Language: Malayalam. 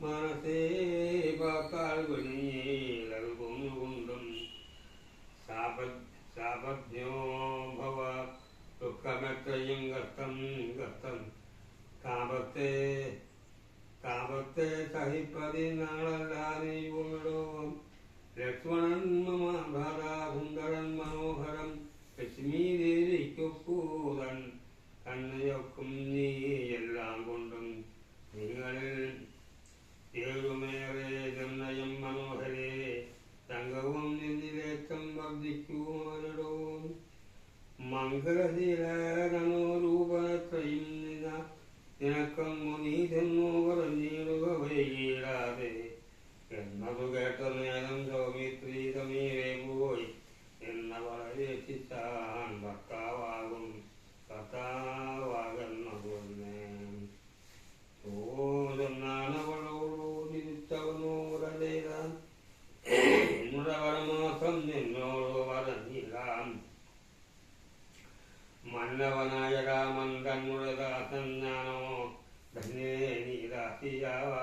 മനസേ വാക്കാൽ കൊണ്ടും സാപജ്ഞോ ഭവ ദുഃഖമെത്രയും ഗത്തം താപത്തെ സഹിപ്പതിനാളല്ലാതെ ലക്ഷ്മണൻ മമ സുന്ദരൻ മനോഹരം ലക്ഷ്മീദേവിക്കൊപ്പൂതൻ കണ്ണയൊക്കും നീ എല്ലാം കൊണ്ടും നിങ്ങൾ ഏഴുമേറെ നിർണയം മനോഹരേ തങ്കവും നിന്നിലേറ്റം വർദ്ധിക്കുവാനിടവും മംഗളശീലനോരൂപത്രയും നിനക്കങ്ങു നീ ചെന്നു പറഞ്ഞിടുക വൈകിടാതെ എന്നതു കേട്ട നേരം സൗമിത്രി സമീപേ പോയി എന്ന വളരെച്ചാൻ കർത്താവാകുന്നതുവന്നെ ചോദനാണവളോടോ തിരിച്ചവനോടേതാൻ എന്നുടെ പരമാസം നിന്നോടോ പറഞ്ഞിടാം മന്നവനായ രാമൻ തന്നുടെ ദാസൻ ഞാനോ ധന്യേ നീ ദാസിയാവാ